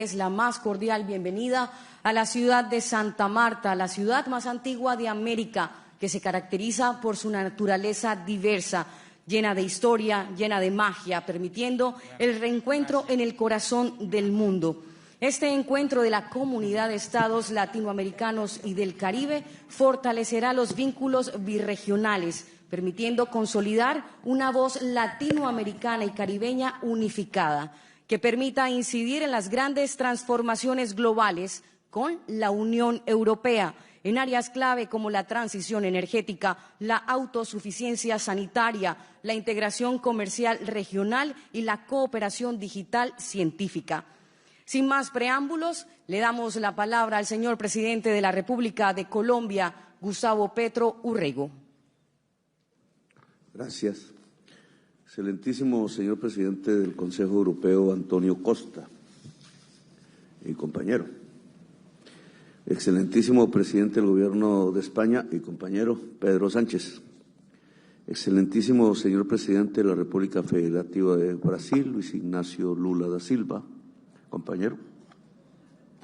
Es la más cordial bienvenida a la ciudad de Santa Marta, la ciudad más antigua de América, que se caracteriza por su naturaleza diversa, llena de historia, llena de magia, permitiendo el reencuentro en el corazón del mundo. Este encuentro de la comunidad de estados latinoamericanos y del Caribe fortalecerá los vínculos birregionales, permitiendo consolidar una voz latinoamericana y caribeña unificada, que permita incidir en las grandes transformaciones globales con la Unión Europea en áreas clave como la transición energética, la autosuficiencia sanitaria, la integración comercial regional y la cooperación digital científica. Sin más preámbulos, le damos la palabra al señor presidente de la República de Colombia, Gustavo Petro Urrego. Gracias. Excelentísimo señor presidente del Consejo Europeo, Antonio Costa, y compañero. Excelentísimo presidente del Gobierno de España y compañero, Pedro Sánchez. Excelentísimo señor presidente de la República Federativa de Brasil, Luis Ignacio Lula da Silva, compañero.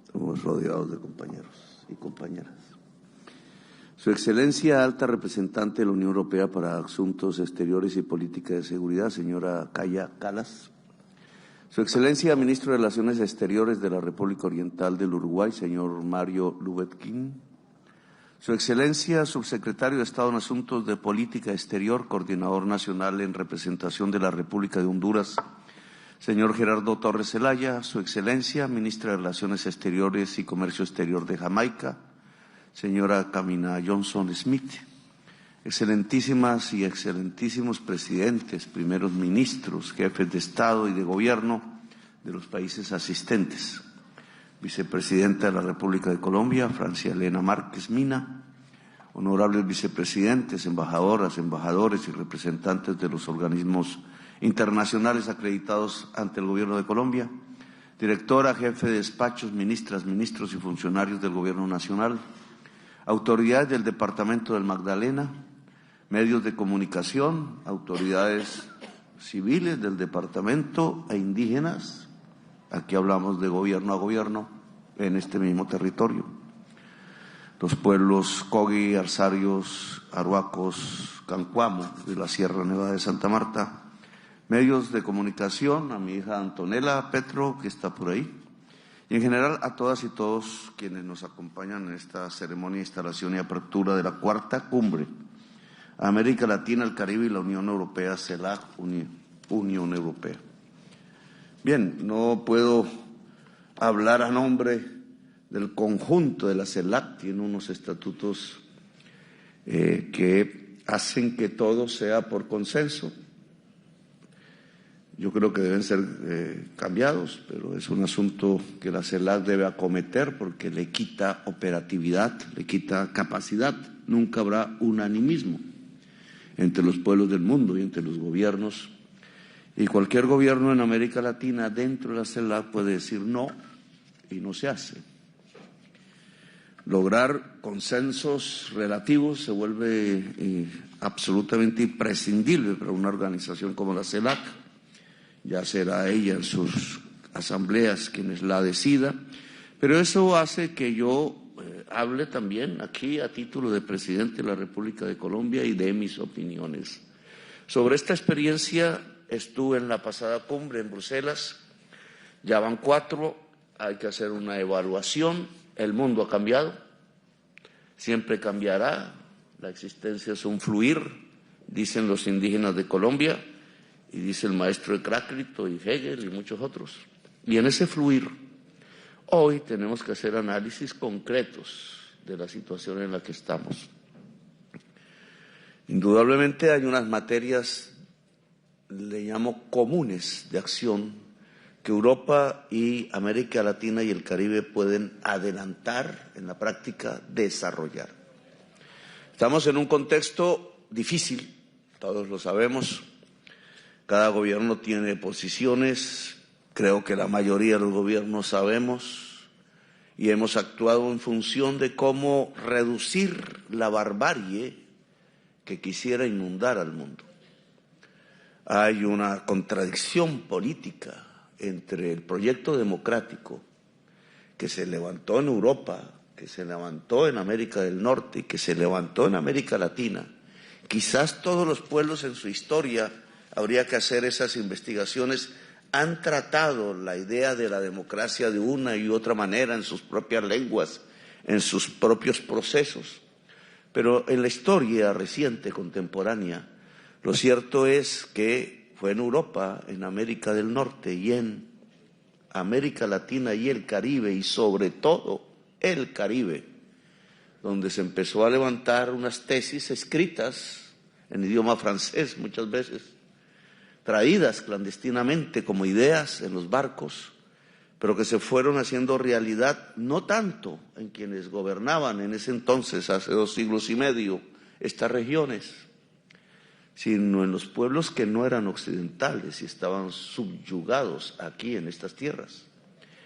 Estamos rodeados de compañeros y compañeras. Su Excelencia, alta representante de la Unión Europea para Asuntos Exteriores y Política de Seguridad, señora Kaja Kallas. Su Excelencia, Ministro de Relaciones Exteriores de la República Oriental del Uruguay, señor Mario Lubetkin. Su Excelencia, Subsecretario de Estado en Asuntos de Política Exterior, Coordinador Nacional en representación de la República de Honduras, señor Gerardo Torres Zelaya. Su Excelencia, Ministra de Relaciones Exteriores y Comercio Exterior de Jamaica, señora Kamina Johnson-Smith. Excelentísimas y excelentísimos presidentes, primeros ministros, jefes de Estado y de Gobierno de los países asistentes. Vicepresidenta de la República de Colombia, Francia Elena Márquez Mina. Honorables vicepresidentes, embajadoras, embajadores y representantes de los organismos internacionales acreditados ante el Gobierno de Colombia. Directora, jefe de despachos, ministras, ministros y funcionarios del Gobierno Nacional. Autoridades del Departamento del Magdalena, medios de comunicación, autoridades civiles del departamento e indígenas. Aquí hablamos de gobierno a gobierno en este mismo territorio. Los pueblos Cogi, Arsarios, Arhuacos, Cancuamo de la Sierra Nevada de Santa Marta. Medios de comunicación, a mi hija Antonella Petro, que está por ahí. Y en general a todas y todos quienes nos acompañan en esta ceremonia de instalación y apertura de la cuarta cumbre América Latina, el Caribe y la Unión Europea, CELAC, Unión Europea. Bien, no puedo hablar a nombre del conjunto de la CELAC, tiene unos estatutos que hacen que todo sea por consenso. Yo creo que deben ser cambiados, pero es un asunto que la CELAC debe acometer porque le quita operatividad, le quita capacidad. Nunca habrá unanimismo entre los pueblos del mundo y entre los gobiernos. Y cualquier gobierno en América Latina dentro de la CELAC puede decir no y no se hace. Lograr consensos relativos se vuelve absolutamente imprescindible para una organización como la CELAC. Ya será ella en sus asambleas quienes la decida, pero eso hace que yo hable también aquí a título de presidente de la República de Colombia y dé mis opiniones. Sobre esta experiencia estuve en la pasada cumbre en Bruselas, ya van 4, hay que hacer una evaluación, el mundo ha cambiado, siempre cambiará, la existencia es un fluir, dicen los indígenas de Colombia, y dice el maestro Heráclito y Hegel y muchos otros. Y en ese fluir, hoy tenemos que hacer análisis concretos de la situación en la que estamos. Indudablemente hay unas materias, le llamo comunes de acción, que Europa y América Latina y el Caribe pueden adelantar en la práctica, desarrollar. Estamos en un contexto difícil, todos lo sabemos. Cada gobierno tiene posiciones, creo que la mayoría de los gobiernos sabemos y hemos actuado en función de cómo reducir la barbarie que quisiera inundar al mundo. Hay una contradicción política entre el proyecto democrático que se levantó en Europa, que se levantó en América del Norte y que se levantó en América Latina. Quizás todos los pueblos en su historia, habría que hacer esas investigaciones, han tratado la idea de la democracia de una y otra manera en sus propias lenguas, en sus propios procesos. Pero en la historia reciente, contemporánea, lo cierto es que fue en Europa, en América del Norte y en América Latina y el Caribe, y sobre todo el Caribe, donde se empezó a levantar unas tesis escritas en idioma francés muchas veces, traídas clandestinamente como ideas en los barcos, pero que se fueron haciendo realidad no tanto en quienes gobernaban en ese entonces, hace 2 siglos y medio, estas regiones, sino en los pueblos que no eran occidentales y estaban subyugados aquí en estas tierras,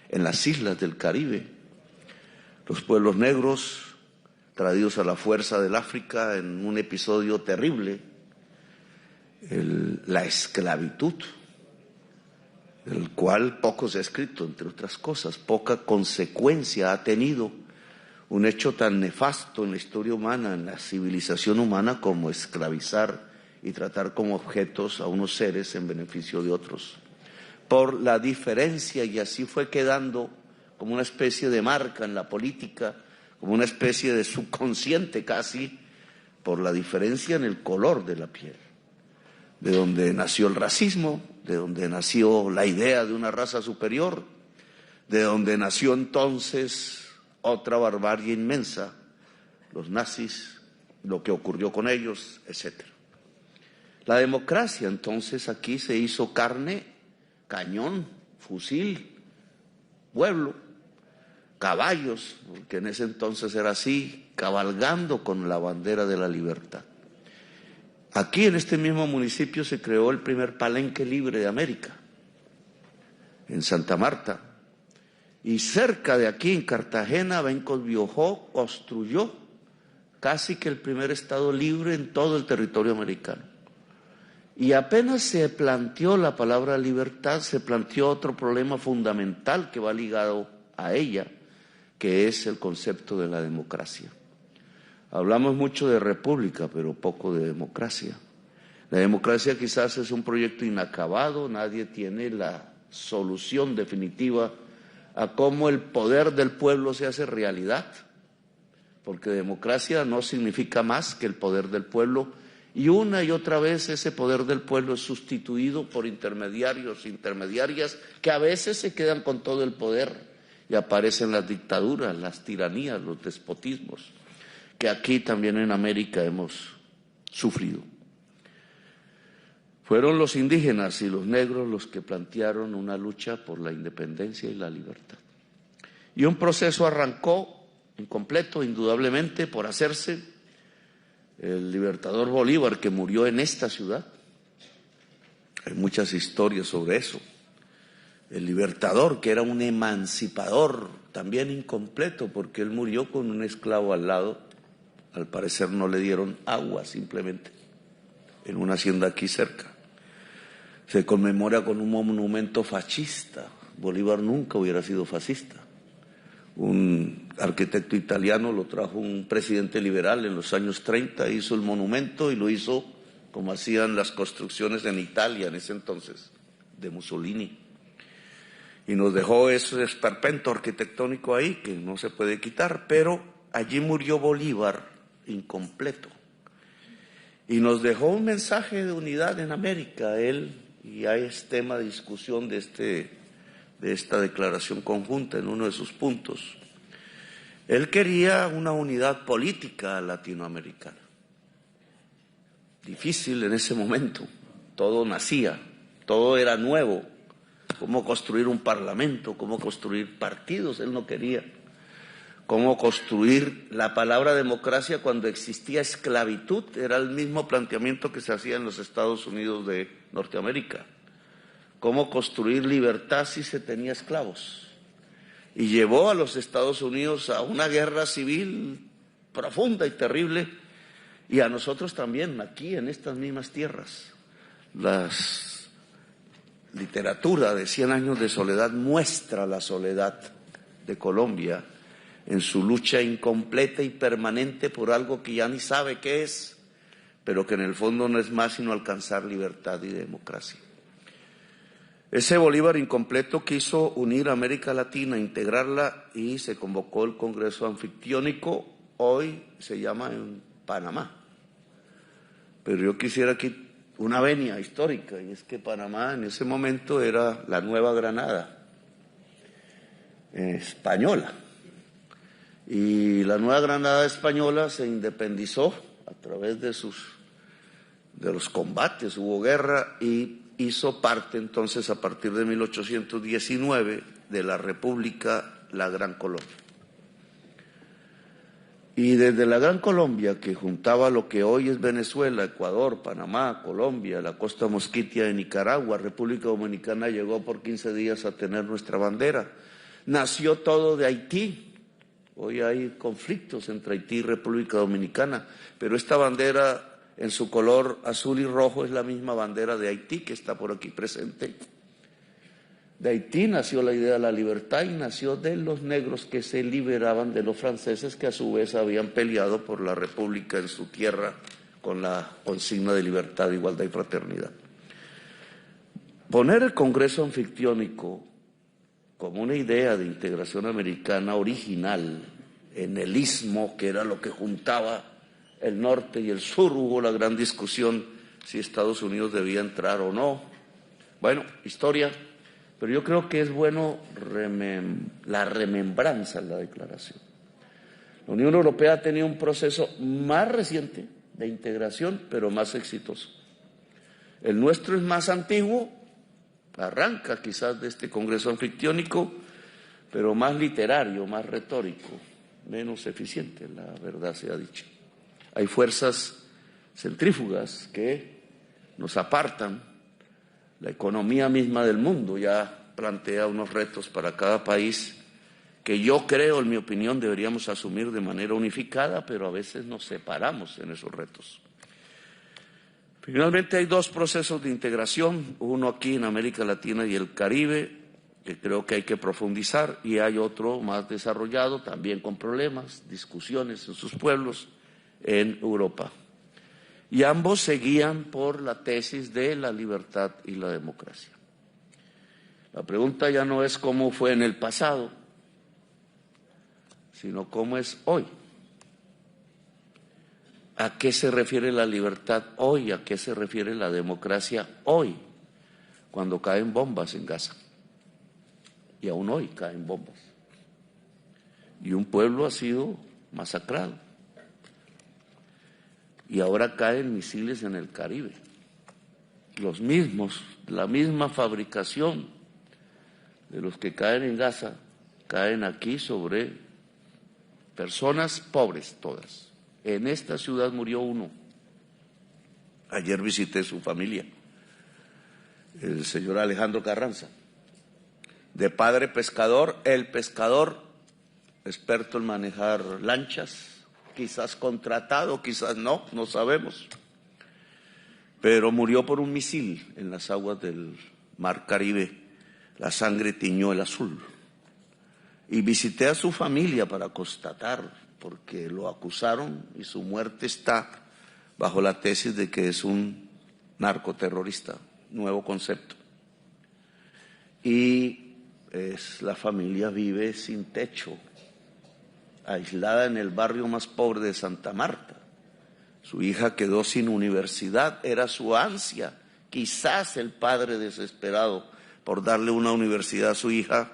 en las islas del Caribe. Los pueblos negros, traídos a la fuerza del África en un episodio terrible, la esclavitud, del cual poco se ha escrito, entre otras cosas, poca consecuencia ha tenido un hecho tan nefasto en la historia humana, en la civilización humana, como esclavizar y tratar como objetos a unos seres en beneficio de otros. Por la diferencia, y así fue quedando como una especie de marca en la política, como una especie de subconsciente casi, por la diferencia en el color de la piel, de donde nació el racismo, de donde nació la idea de una raza superior, de donde nació entonces otra barbarie inmensa, los nazis, lo que ocurrió con ellos, etc. La democracia entonces aquí se hizo carne, cañón, fusil, pueblo, caballos, porque en ese entonces era así, cabalgando con la bandera de la libertad. Aquí en este mismo municipio se creó el primer palenque libre de América, en Santa Marta. Y cerca de aquí, en Cartagena, Bencos Biojó construyó casi que el primer estado libre en todo el territorio americano. Y apenas se planteó la palabra libertad, se planteó otro problema fundamental que va ligado a ella, que es el concepto de la democracia. Hablamos mucho de república, pero poco de democracia. La democracia quizás es un proyecto inacabado, nadie tiene la solución definitiva a cómo el poder del pueblo se hace realidad, porque democracia no significa más que el poder del pueblo, y una y otra vez ese poder del pueblo es sustituido por intermediarios, intermediarias, que a veces se quedan con todo el poder y aparecen las dictaduras, las tiranías, los despotismos, que aquí también en América hemos sufrido. Fueron los indígenas y los negros los que plantearon una lucha por la independencia y la libertad. Y un proceso arrancó incompleto, indudablemente, por hacerse. El libertador Bolívar, que murió en esta ciudad, hay muchas historias sobre eso. El libertador, que era un emancipador, también incompleto, porque él murió con un esclavo al lado. Al parecer no le dieron agua, simplemente, en una hacienda aquí cerca. Se conmemora con un monumento fascista. Bolívar nunca hubiera sido fascista. Un arquitecto italiano lo trajo un presidente liberal en los años 30, hizo el monumento y lo hizo como hacían las construcciones en Italia en ese entonces, de Mussolini. Y nos dejó ese esperpento arquitectónico ahí que no se puede quitar, pero allí murió Bolívar incompleto. Y nos dejó un mensaje de unidad en América, él, y hay tema de discusión de esta declaración conjunta en uno de sus puntos. Él quería una unidad política latinoamericana. Difícil en ese momento, todo nacía, todo era nuevo. Cómo construir un parlamento, cómo construir partidos, él no quería. Cómo construir la palabra democracia cuando existía esclavitud, era el mismo planteamiento que se hacía en los Estados Unidos de Norteamérica. Cómo construir libertad si se tenía esclavos. Y llevó a los Estados Unidos a una guerra civil profunda y terrible, y a nosotros también, aquí en estas mismas tierras. La literatura de 100 años de soledad muestra la soledad de Colombia en su lucha incompleta y permanente por algo que ya ni sabe qué es, pero que en el fondo no es más sino alcanzar libertad y democracia. Ese Bolívar incompleto quiso unir a América Latina, integrarla, y se convocó el Congreso Anfictiónico, hoy se llama en Panamá. Pero yo quisiera aquí una venia histórica, y es que Panamá en ese momento era la Nueva Granada española. Y la Nueva Granada española se independizó a través de los combates, hubo guerra, y hizo parte entonces a partir de 1819 de la República La Gran Colombia. Y desde la Gran Colombia, que juntaba lo que hoy es Venezuela, Ecuador, Panamá, Colombia, la costa mosquitia de Nicaragua, República Dominicana llegó por 15 días a tener nuestra bandera. Nació todo de Haití. Hoy hay conflictos entre Haití y República Dominicana, pero esta bandera en su color azul y rojo es la misma bandera de Haití que está por aquí presente. De Haití nació la idea de la libertad y nació de los negros que se liberaban de los franceses, que a su vez habían peleado por la república en su tierra con la consigna de libertad, igualdad y fraternidad. Poner el Congreso Anfictiónico como una idea de integración americana original en el istmo, que era lo que juntaba el norte y el sur, hubo la gran discusión si Estados Unidos debía entrar o no. Bueno, historia, pero yo creo que es bueno la remembranza en la declaración. La Unión Europea ha tenido un proceso más reciente de integración, pero más exitoso. El nuestro es más antiguo, arranca quizás de este Congreso Anfictiónico, pero más literario, más retórico, menos eficiente, la verdad sea dicha. Hay fuerzas centrífugas que nos apartan. La economía misma del mundo ya plantea unos retos para cada país que yo creo, en mi opinión, deberíamos asumir de manera unificada, pero a veces nos separamos en esos retos. Finalmente hay dos procesos de integración, uno aquí en América Latina y el Caribe, que creo que hay que profundizar, y hay otro más desarrollado, también con problemas, discusiones en sus pueblos, en Europa. Y ambos se guían por la tesis de la libertad y la democracia. La pregunta ya no es cómo fue en el pasado, sino cómo es hoy. ¿A qué se refiere la libertad hoy? ¿A qué se refiere la democracia hoy? Cuando caen bombas en Gaza. Y aún hoy caen bombas. Y un pueblo ha sido masacrado. Y ahora caen misiles en el Caribe. Los mismos, la misma fabricación de los que caen en Gaza, caen aquí sobre personas pobres todas. En esta ciudad murió uno. Ayer visité su familia, el señor Alejandro Carranza, de padre pescador, el pescador, experto en manejar lanchas, quizás contratado, quizás no sabemos, pero murió por un misil en las aguas del Mar Caribe. La sangre tiñó el azul. Y visité a su familia para constatar, porque lo acusaron y su muerte está bajo la tesis de que es un narcoterrorista, nuevo concepto. Y la familia vive sin techo, aislada en el barrio más pobre de Santa Marta. Su hija quedó sin universidad, era su ansia. Quizás el padre, desesperado por darle una universidad a su hija,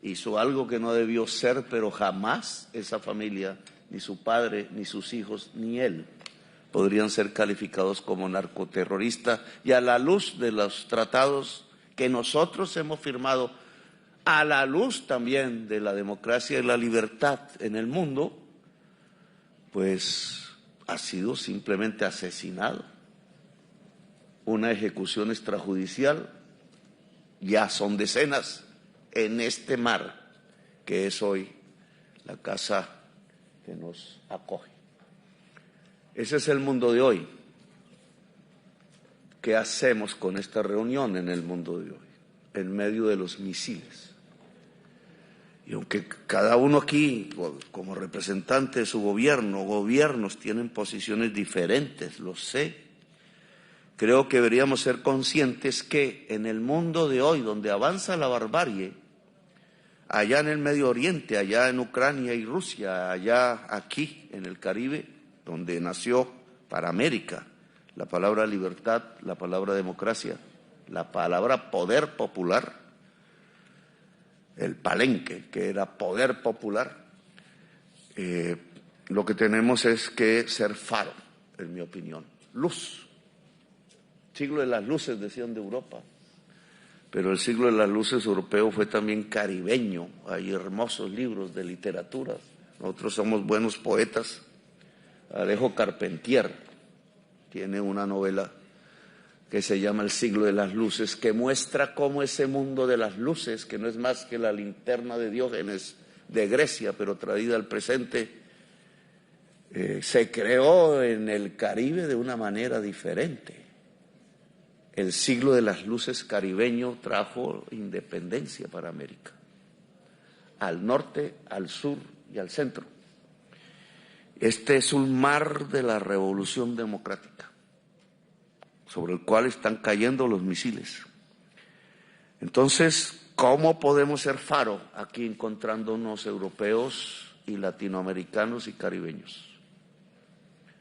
hizo algo que no debió ser, pero jamás esa familia, ni su padre, ni sus hijos, ni él, podrían ser calificados como narcoterroristas. Y a la luz de los tratados que nosotros hemos firmado, a la luz también de la democracia y la libertad en el mundo, pues ha sido simplemente asesinado. Una ejecución extrajudicial, ya son decenas en este mar que es hoy la casa que nos acoge. Ese es el mundo de hoy. ¿Qué hacemos con esta reunión en el mundo de hoy, en medio de los misiles? Y aunque cada uno aquí, como representante de su gobierno, gobiernos tienen posiciones diferentes, lo sé, creo que deberíamos ser conscientes que en el mundo de hoy, donde avanza la barbarie, allá en el Medio Oriente, allá en Ucrania y Rusia, allá aquí en el Caribe, donde nació para América la palabra libertad, la palabra democracia, la palabra poder popular, el palenque, que era poder popular, lo que tenemos es que ser faro, en mi opinión, luz. Siglo de las luces, decían de Europa, pero el siglo de las luces europeo fue también caribeño. Hay hermosos libros de literatura. Nosotros somos buenos poetas. Alejo Carpentier tiene una novela que se llama El siglo de las luces, que muestra cómo ese mundo de las luces, que no es más que la linterna de Diógenes de Grecia, pero traída al presente, se creó en el Caribe de una manera diferente. El siglo de las luces caribeño trajo independencia para América, al norte, al sur y al centro. Este es un mar de la revolución democrática, sobre el cual están cayendo los misiles. Entonces, ¿cómo podemos ser faro aquí encontrándonos europeos y latinoamericanos y caribeños?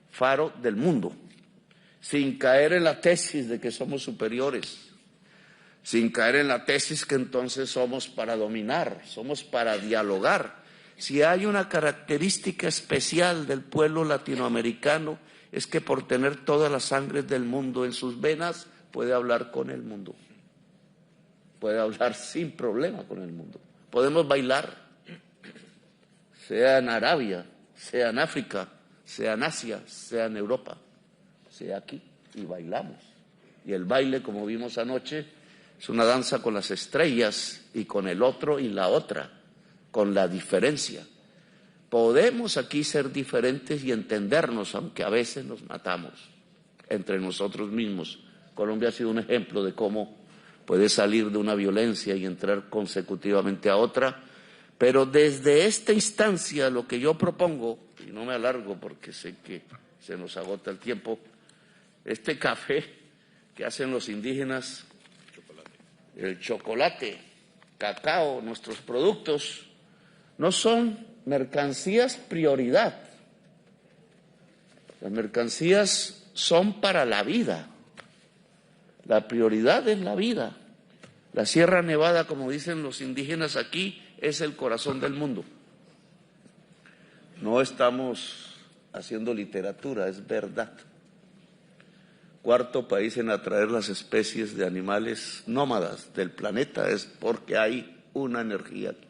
Faro del mundo, sin caer en la tesis de que somos superiores, sin caer en la tesis que entonces somos para dominar, somos para dialogar. Si hay una característica especial del pueblo latinoamericano, es que por tener todas las sangres del mundo en sus venas, puede hablar con el mundo. Puede hablar sin problema con el mundo. Podemos bailar, sea en Arabia, sea en África, sea en Asia, sea en Europa, sea aquí, y bailamos. Y el baile, como vimos anoche, es una danza con las estrellas y con el otro y la otra, con la diferencia. Podemos aquí ser diferentes y entendernos, aunque a veces nos matamos entre nosotros mismos. Colombia ha sido un ejemplo de cómo puede salir de una violencia y entrar consecutivamente a otra, pero desde esta instancia lo que yo propongo, y no me alargo porque sé que se nos agota el tiempo, este café que hacen los indígenas, el chocolate, cacao, nuestros productos, no son mercancías prioridad. Las mercancías son para la vida. La prioridad es la vida. La Sierra Nevada, como dicen los indígenas aquí, es el corazón del mundo. No estamos haciendo literatura, es verdad. Cuarto país en atraer las especies de animales nómadas del planeta es porque hay una energía aquí.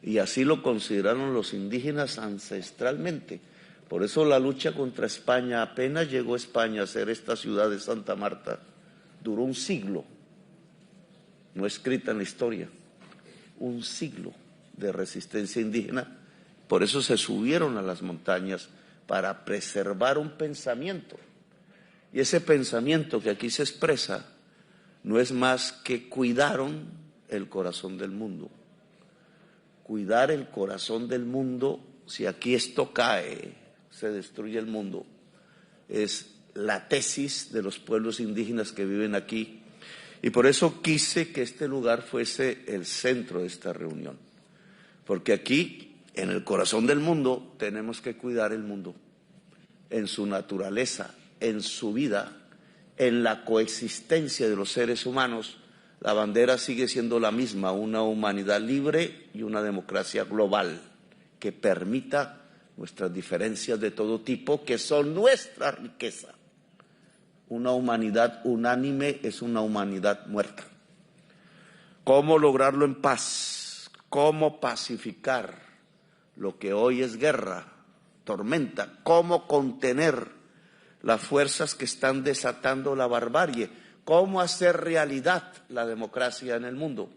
Y así lo consideraron los indígenas ancestralmente. Por eso la lucha contra España, apenas llegó España a ser esta ciudad de Santa Marta, duró un siglo, no escrita en la historia, un siglo de resistencia indígena. Por eso se subieron a las montañas para preservar un pensamiento. Y ese pensamiento que aquí se expresa no es más que cuidaron el corazón del mundo. Cuidar el corazón del mundo, si aquí esto cae, se destruye el mundo. Es la tesis de los pueblos indígenas que viven aquí. Y por eso quise que este lugar fuese el centro de esta reunión. Porque aquí, en el corazón del mundo, tenemos que cuidar el mundo, en su naturaleza, en su vida, en la coexistencia de los seres humanos. La bandera sigue siendo la misma, una humanidad libre y una democracia global que permita nuestras diferencias de todo tipo, que son nuestra riqueza. Una humanidad unánime es una humanidad muerta. ¿Cómo lograrlo en paz? ¿Cómo pacificar lo que hoy es guerra, tormenta? ¿Cómo contener las fuerzas que están desatando la barbarie? ¿Cómo hacer realidad la democracia en el mundo?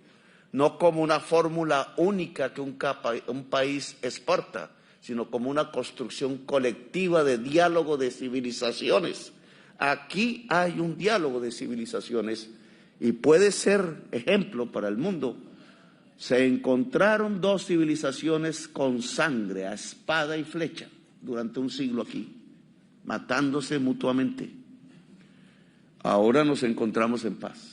No como una fórmula única que un país exporta, sino como una construcción colectiva de diálogo de civilizaciones. Aquí hay un diálogo de civilizaciones y puede ser ejemplo para el mundo Se encontraron dos civilizaciones con sangre, a espada y flecha, durante un siglo aquí, matándose mutuamente. Ahora nos encontramos en paz.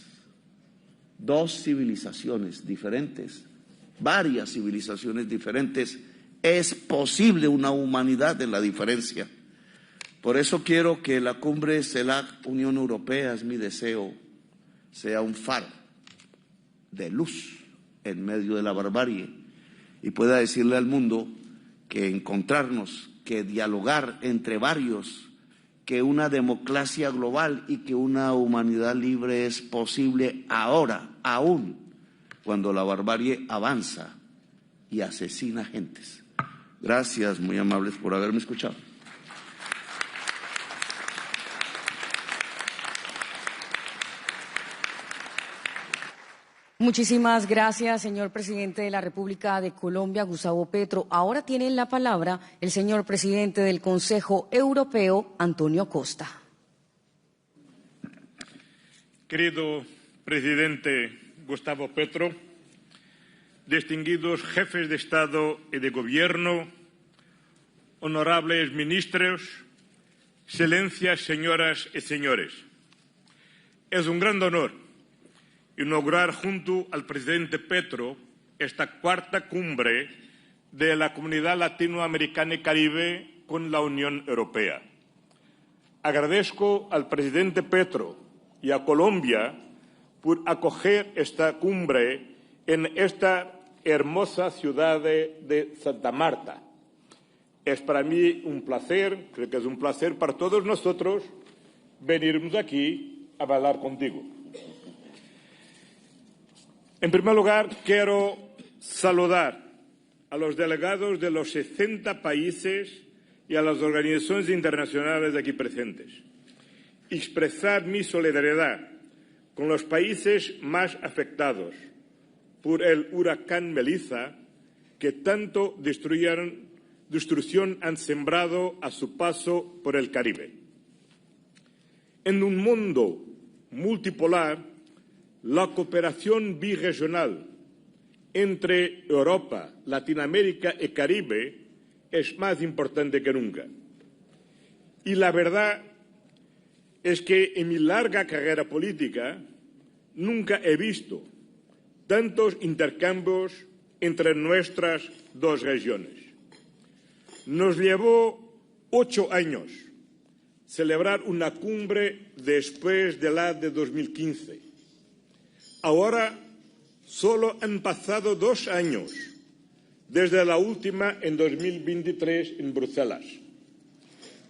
Dos civilizaciones diferentes, varias civilizaciones diferentes. Es posible una humanidad en la diferencia. Por eso quiero que la cumbre CELAC-Unión Europea, es mi deseo, sea un faro de luz en medio de la barbarie y pueda decirle al mundo que encontrarnos, que dialogar entre varios, que una democracia global y que una humanidad libre es posible ahora, aún cuando la barbarie avanza y asesina gentes. Gracias, muy amables, por haberme escuchado. Muchísimas gracias, señor presidente de la República de Colombia, Gustavo Petro. Ahora tiene la palabra el señor presidente del Consejo Europeo, Antonio Costa. Querido presidente Gustavo Petro, distinguidos jefes de Estado y de Gobierno, honorables ministros, excelencias, señoras y señores, es un gran honor inaugurar junto al presidente Petro esta cuarta cumbre de la Comunidad Latinoamericana y Caribe con la Unión Europea. Agradezco al presidente Petro y a Colombia por acoger esta cumbre en esta hermosa ciudad de Santa Marta. Es para mí un placer, creo que es un placer para todos nosotros venirnos aquí a hablar contigo. En primer lugar, quiero saludar a los delegados de los 60 países y a las organizaciones internacionales aquí presentes. Expresar mi solidaridad con los países más afectados por el huracán Melissa, que tanto destrucción han sembrado a su paso por el Caribe. En un mundo multipolar, la cooperación birregional entre Europa, Latinoamérica y Caribe es más importante que nunca. Y la verdad es que en mi larga carrera política nunca he visto tantos intercambios entre nuestras dos regiones. Nos llevó 8 años celebrar una cumbre después de la de 2015. Ahora solo han pasado 2 años desde la última en 2023 en Bruselas.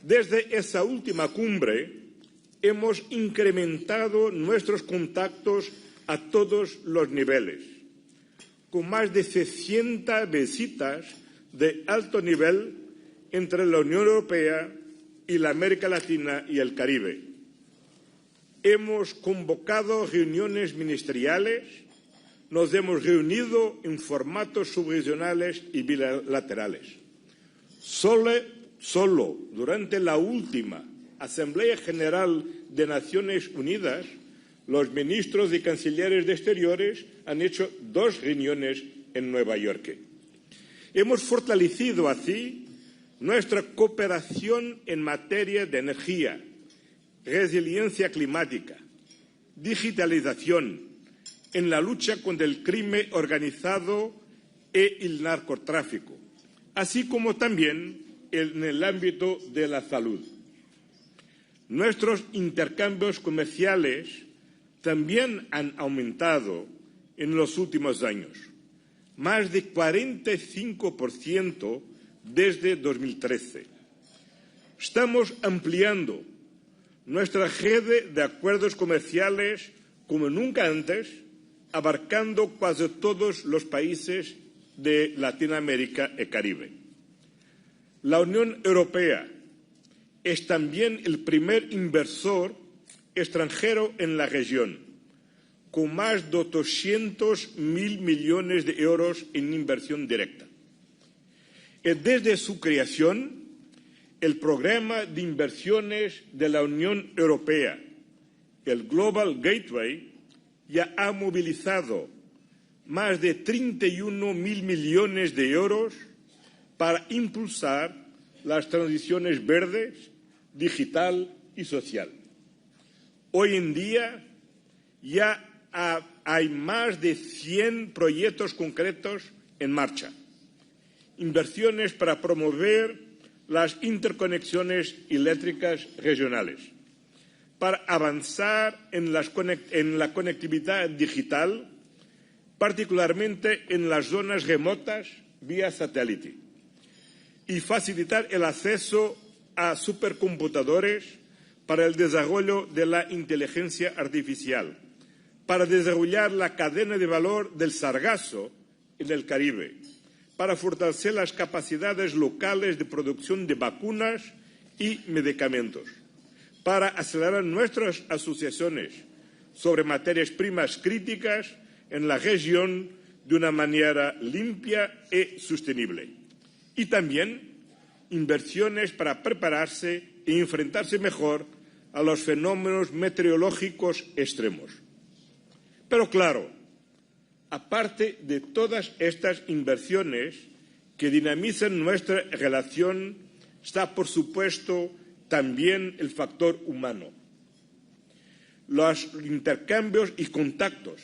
Desde esa última cumbre hemos incrementado nuestros contactos a todos los niveles, con más de 600 visitas de alto nivel entre la Unión Europea y la América Latina y el Caribe. Hemos convocado reuniones ministeriales, nos hemos reunido en formatos subregionales y bilaterales. Solo durante la última Asamblea General de Naciones Unidas, los ministros y cancilleres de Exteriores han hecho 2 reuniones en Nueva York. Hemos fortalecido así nuestra cooperación en materia de energía, resiliencia climática, digitalización, en la lucha contra el crimen organizado y el narcotráfico, así como también en el ámbito de la salud. Nuestros intercambios comerciales también han aumentado en los últimos años, más de 45% desde 2013. Estamos ampliando nuestra red de acuerdos comerciales como nunca antes, abarcando casi todos los países de Latinoamérica y Caribe. La Unión Europea es también el primer inversor extranjero en la región, con más de 200.000 millones de euros en inversión directa. Desde su creación, el programa de inversiones de la Unión Europea, el Global Gateway, ya ha movilizado más de 31.000 millones de euros para impulsar las transiciones verdes, digital y social. Hoy en día ya hay más de 100 proyectos concretos en marcha. Inversiones para promover las interconexiones eléctricas regionales, para avanzar en la conectividad digital, particularmente en las zonas remotas vía satélite, y facilitar el acceso a supercomputadores para el desarrollo de la inteligencia artificial, para desarrollar la cadena de valor del sargazo en el Caribe, para fortalecer las capacidades locales de producción de vacunas y medicamentos, para acelerar nuestras asociaciones sobre materias primas críticas en la región de una manera limpia y sostenible. Y también inversiones para prepararse e enfrentarse mejor a los fenómenos meteorológicos extremos. Pero claro, aparte de todas estas inversiones que dinamizan nuestra relación, está, por supuesto, también el factor humano. Los intercambios y contactos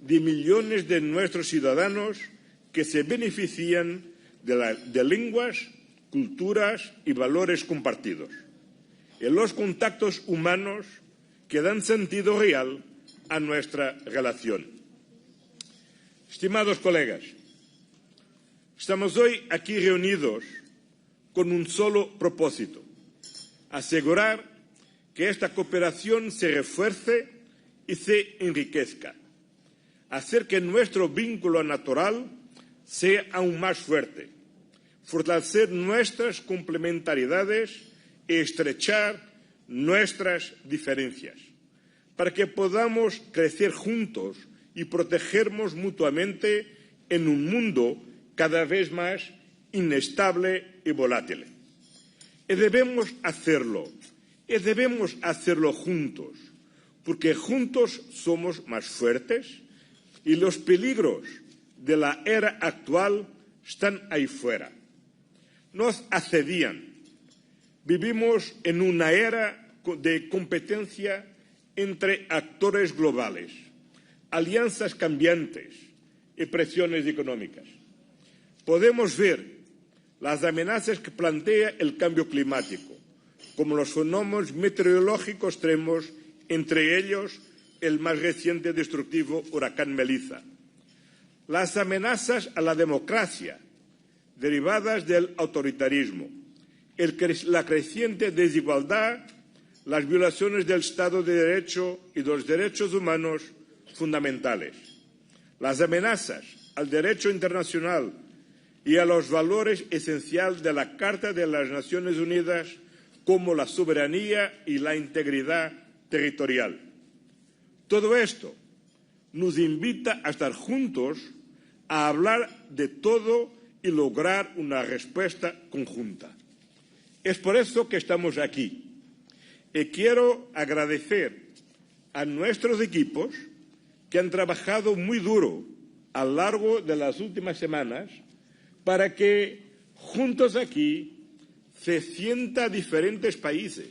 de millones de nuestros ciudadanos que se benefician de lenguas, culturas y valores compartidos. En los contactos humanos que dan sentido real a nuestra relación. Estimados colegas, estamos hoy aquí reunidos con un solo propósito: asegurar que esta cooperación se refuerce y se enriquezca, hacer que nuestro vínculo natural sea aún más fuerte, fortalecer nuestras complementariedades y estrechar nuestras diferencias, para que podamos crecer juntos y protegernos mutuamente en un mundo cada vez más inestable y volátil. Y debemos hacerlo juntos, porque juntos somos más fuertes y los peligros de la era actual están ahí fuera. Nos asedian. Vivimos en una era de competencia entre actores globales, alianzas cambiantes y presiones económicas. Podemos ver las amenazas que plantea el cambio climático, como los fenómenos meteorológicos extremos, entre ellos el más reciente destructivo huracán Melissa. Las amenazas a la democracia, derivadas del autoritarismo, la creciente desigualdad, las violaciones del Estado de Derecho y de los derechos humanos fundamentales, las amenazas al derecho internacional y a los valores esenciales de la Carta de las Naciones Unidas, como la soberanía y la integridad territorial. Todo esto nos invita a estar juntos, a hablar de todo y lograr una respuesta conjunta. Es por eso que estamos aquí. Y quiero agradecer a nuestros equipos que han trabajado muy duro a lo largo de las últimas semanas para que juntos aquí 60 diferentes países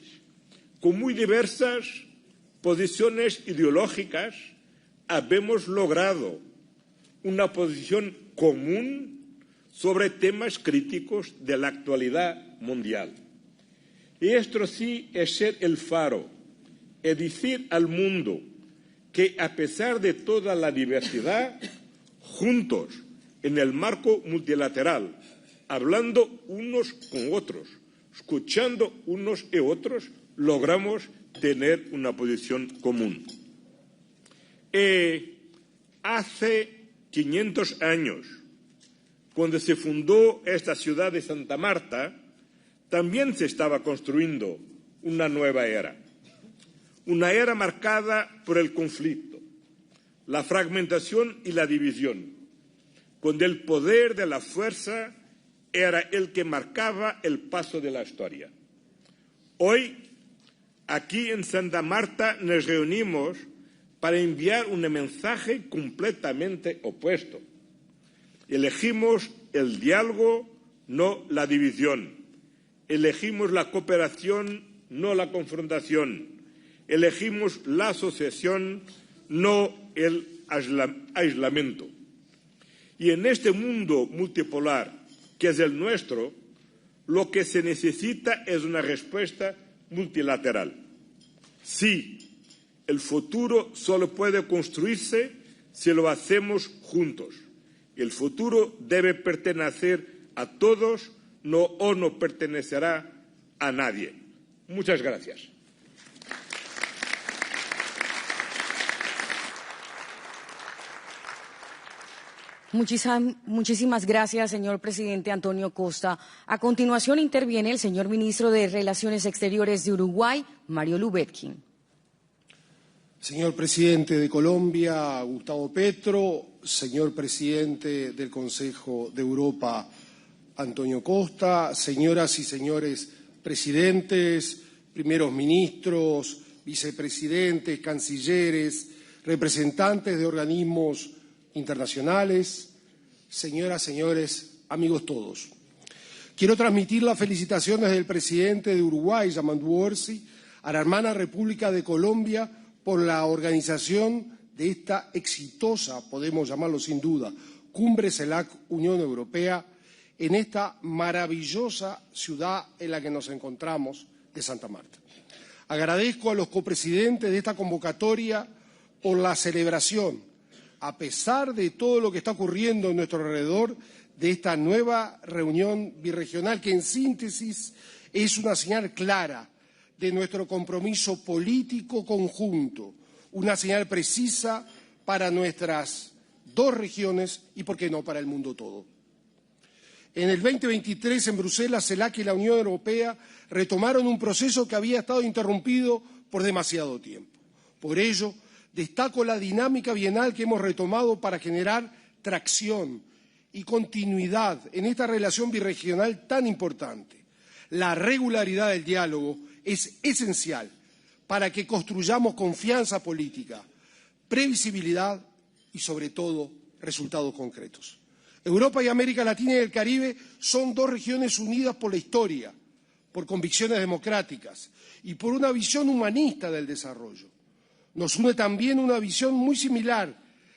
con muy diversas posiciones ideológicas habemos logrado una posición común sobre temas críticos de la actualidad mundial. Y esto sí es ser el faro, es decir al mundo que a pesar de toda la diversidad, juntos en el marco multilateral, hablando unos con otros, escuchando unos y otros, logramos tener una posición común. Hace 500 años, cuando se fundó esta ciudad de Santa Marta, también se estaba construyendo una nueva era. Una era marcada por el conflicto, la fragmentación y la división, donde el poder de la fuerza era el que marcaba el paso de la historia. Hoy, aquí en Santa Marta, nos reunimos para enviar un mensaje completamente opuesto. Elegimos el diálogo, no la división. Elegimos la cooperación, no la confrontación. Elegimos la asociación, no el aislamiento. Y en este mundo multipolar, que es el nuestro, lo que se necesita es una respuesta multilateral. Sí, el futuro solo puede construirse si lo hacemos juntos. El futuro debe pertenecer a todos, no pertenecerá a nadie. Muchas gracias. Muchísimas gracias, señor presidente Antonio Costa. A continuación interviene el señor ministro de Relaciones Exteriores de Uruguay, Mario Lubetkin. Señor presidente de Colombia, Gustavo Petro, señor presidente del Consejo de Europa, Antonio Costa, señoras y señores presidentes, primeros ministros, vicepresidentes, cancilleres, representantes de organismos internacionales, señoras, señores, amigos todos. Quiero transmitir las felicitaciones del presidente de Uruguay, Yamandu Orsi, a la hermana República de Colombia por la organización de esta exitosa, podemos llamarlo sin duda, Cumbre CELAC-Unión Europea en esta maravillosa ciudad en la que nos encontramos de Santa Marta. Agradezco a los copresidentes de esta convocatoria por la celebración, a pesar de todo lo que está ocurriendo en nuestro alrededor, de esta nueva reunión birregional que en síntesis es una señal clara de nuestro compromiso político conjunto, una señal precisa para nuestras dos regiones y, por qué no, para el mundo todo. En el 2023, en Bruselas, CELAC y la Unión Europea retomaron un proceso que había estado interrumpido por demasiado tiempo. Por ello, destaco la dinámica bienal que hemos retomado para generar tracción y continuidad en esta relación birregional tan importante. La regularidad del diálogo es esencial para que construyamos confianza política, previsibilidad y, sobre todo, resultados concretos. Europa y América Latina y el Caribe son dos regiones unidas por la historia, por convicciones democráticas y por una visión humanista del desarrollo. Nos une también una visión muy similar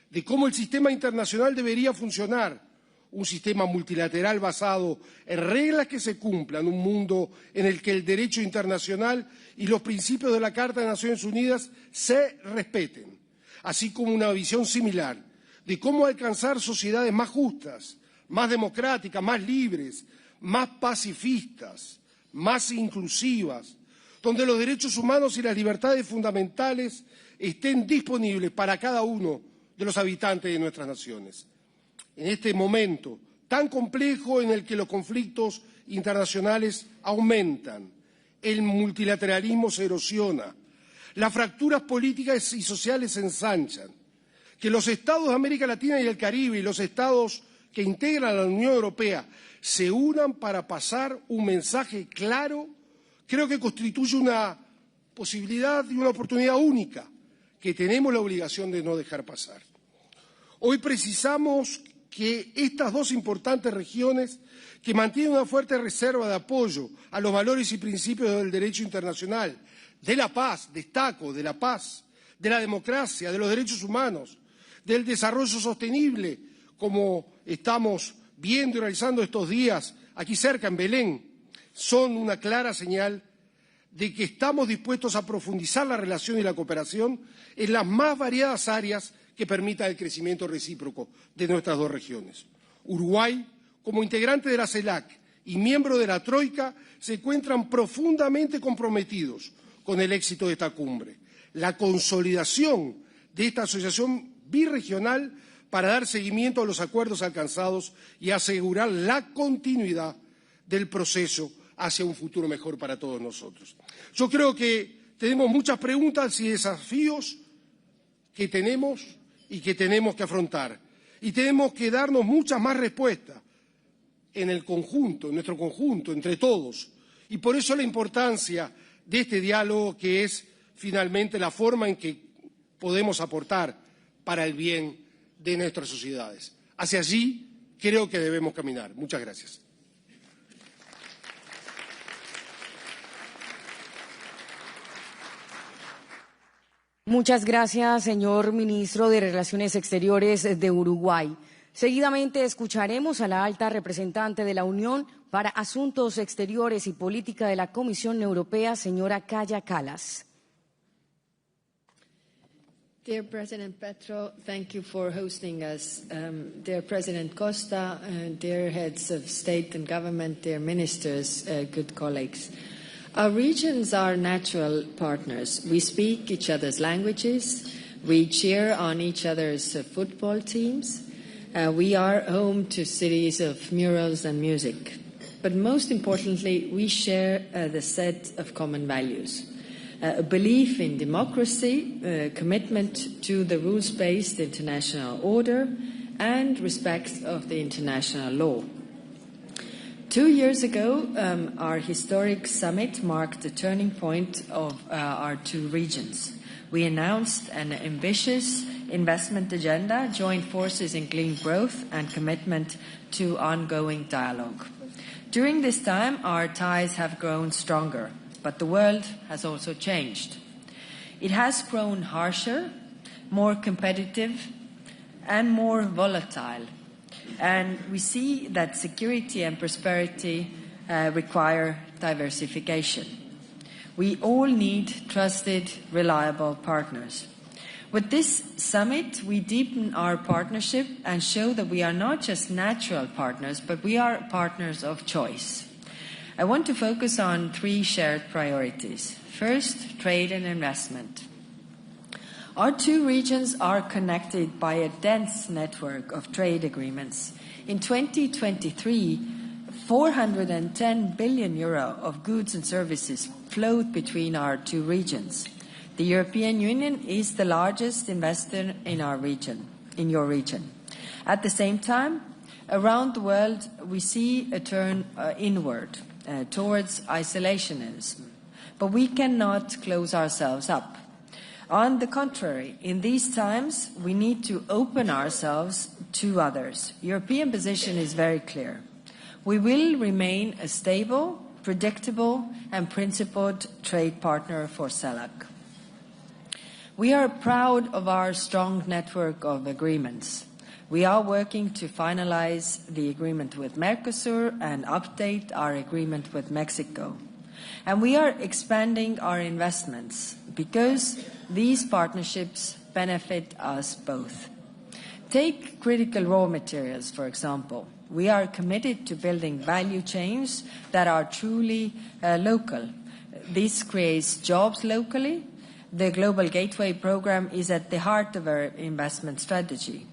de cómo el sistema internacional debería funcionar, un sistema multilateral basado en reglas que se cumplan, un mundo en el que el derecho internacional y los principios de la Carta de Naciones Unidas se respeten, así como una visión similar de cómo alcanzar sociedades más justas, más democráticas, más libres, más pacifistas, más inclusivas, donde los derechos humanos y las libertades fundamentales estén disponibles para cada uno de los habitantes de nuestras naciones. En este momento tan complejo en el que los conflictos internacionales aumentan, el multilateralismo se erosiona, las fracturas políticas y sociales se ensanchan, que los estados de América Latina y el Caribe y los estados que integran a la Unión Europea se unan para pasar un mensaje claro, creo que constituye una posibilidad y una oportunidad única que tenemos la obligación de no dejar pasar. Hoy precisamos que estas dos importantes regiones, que mantienen una fuerte reserva de apoyo a los valores y principios del derecho internacional, de la paz, destaco, de la paz, de la democracia, de los derechos humanos, del desarrollo sostenible, como estamos viendo y realizando estos días aquí cerca, en Belén, son una clara señal de que estamos dispuestos a profundizar la relación y la cooperación en las más variadas áreas que permitan el crecimiento recíproco de nuestras dos regiones. Uruguay, como integrante de la CELAC y miembro de la Troika, se encuentran profundamente comprometidos con el éxito de esta cumbre, la consolidación de esta asociación birregional para dar seguimiento a los acuerdos alcanzados y asegurar la continuidad del proceso hacia un futuro mejor para todos nosotros. Yo creo que tenemos muchas preguntas y desafíos que tenemos y que tenemos que afrontar. Y tenemos que darnos muchas más respuestas en el conjunto, en nuestro conjunto, entre todos. Y por eso la importancia de este diálogo, que es finalmente la forma en que podemos aportar para el bien de nuestras sociedades. Hacia allí creo que debemos caminar. Muchas gracias. Muchas gracias, señor ministro de Relaciones Exteriores de Uruguay. Seguidamente escucharemos a la alta representante de la Unión para Asuntos Exteriores y Política de la Comisión Europea, señora Kaja Kallas. Dear President Petro, thank you for hosting us. Dear President Costa, dear heads of state and government, dear ministers, good colleagues. Our regions are natural partners. We speak each other's languages. We cheer on each other's football teams. We are home to cities of murals and music. But most importantly, we share the set of common values. A belief in democracy, commitment to the rules-based international order, and respect of the international law. 2 years ago, our historic summit marked the turning point of our two regions. We announced an ambitious investment agenda, joined forces in clean growth, and commitment to ongoing dialogue. During this time, our ties have grown stronger, but the world has also changed. It has grown harsher, more competitive, and more volatile. And we see that security and prosperity require diversification. We all need trusted, reliable partners. With this summit, we deepen our partnership and show that we are not just natural partners, but we are partners of choice. I want to focus on 3 shared priorities. First, trade and investment. Our two regions are connected by a dense network of trade agreements. In 2023, 410 billion euro of goods and services flowed between our two regions. The European Union is the largest investor in our region, in your region. At the same time, around the world, we see a turn inward towards isolationism. But we cannot close ourselves up. On the contrary, in these times, we need to open ourselves to others. European position is very clear. We will remain a stable, predictable, and principled trade partner for CELAC. We are proud of our strong network of agreements. We are working to finalize the agreement with Mercosur and update our agreement with Mexico. And we are expanding our investments because these partnerships benefit us both. Take critical raw materials, for example. We are committed to building value chains that are truly local. This creates jobs locally. The Global Gateway program is at the heart of our investment strategy.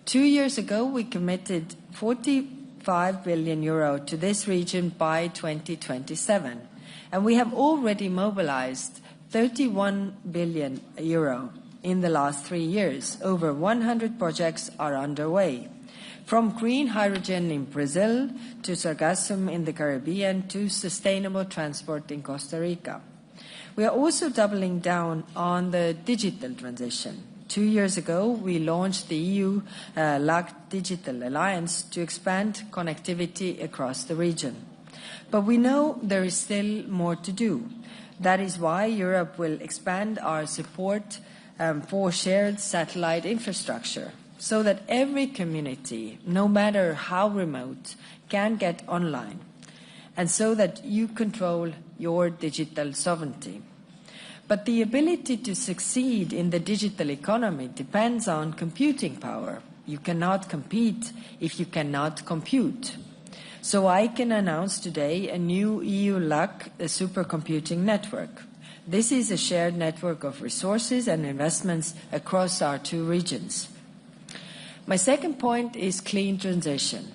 2 years ago, we committed 45 billion euro to this region by 2027. And we have already mobilized 31 billion euro in the last 3 years. Over 100 projects are underway. From green hydrogen in Brazil to sargassum in the Caribbean to sustainable transport in Costa Rica. We are also doubling down on the digital transition. 2 years ago, we launched the EU LAC Digital Alliance to expand connectivity across the region. But we know there is still more to do. That is why Europe will expand our support for shared satellite infrastructure so that every community, no matter how remote, can get online, and so that you control your digital sovereignty. But the ability to succeed in the digital economy depends on computing power. You cannot compete if you cannot compute. So I can announce today a new EU LAC supercomputing network. This is a shared network of resources and investments across our two regions. My second point is clean transition.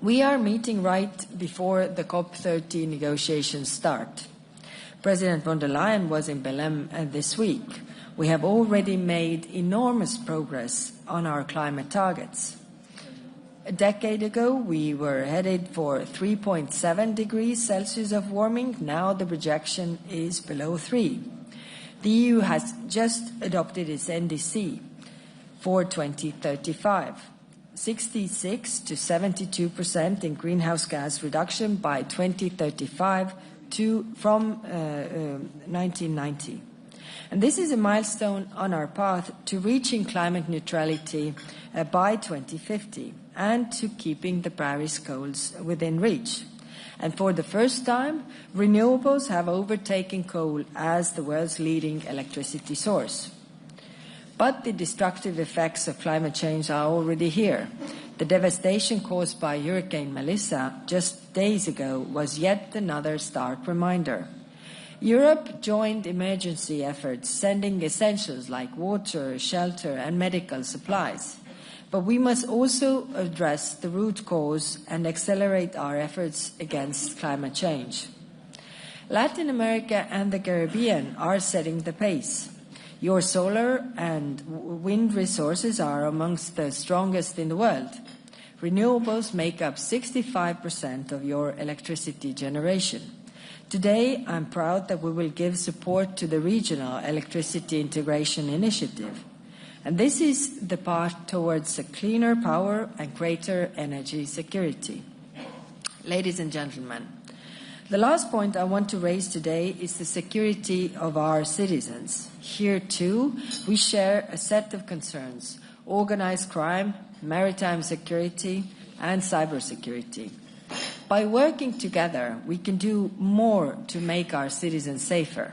We are meeting right before the COP30 negotiations start. President von der Leyen was in Belém this week. We have already made enormous progress on our climate targets. A decade ago, we were headed for 3.7 degrees Celsius of warming. Now the projection is below 3. The EU has just adopted its NDC for 2035, 66 to 72% in greenhouse gas reduction by 2035 from 1990. And this is a milestone on our path to reaching climate neutrality by 2050 and to keeping the Paris goals within reach. And for the first time, renewables have overtaken coal as the world's leading electricity source. But the destructive effects of climate change are already here. The devastation caused by Hurricane Melissa just days ago was yet another stark reminder. Europe joined emergency efforts, sending essentials like water, shelter, and medical supplies. But we must also address the root cause and accelerate our efforts against climate change. Latin America and the Caribbean are setting the pace. Your solar and wind resources are amongst the strongest in the world. Renewables make up 65% of your electricity generation. Today, I'm proud that we will give support to the Regional Electricity Integration Initiative. And this is the path towards a cleaner power and greater energy security. Ladies and gentlemen, the last point I want to raise today is the security of our citizens. Here, too, we share a set of concerns: organized crime, maritime security, and cybersecurity. By working together, we can do more to make our citizens safer.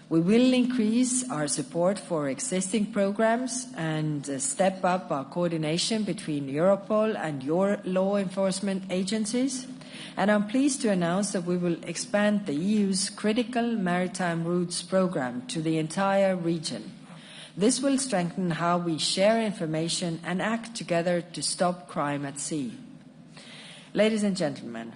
We will increase our support for existing programs and step up our coordination between Europol and your law enforcement agencies. And I'm pleased to announce that we will expand the EU's Critical Maritime Routes program to the entire region. This will strengthen how we share information and act together to stop crime at sea. Ladies and gentlemen,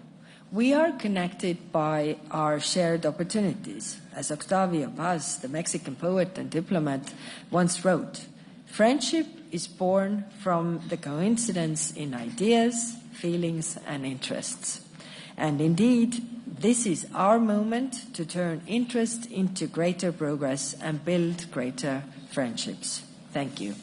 we are connected by our shared opportunities. As Octavio Paz, the Mexican poet and diplomat, once wrote, "Friendship is born from the coincidence in ideas, feelings, and interests." And indeed, this is our moment to turn interest into greater progress and build greater friendships. Thank you.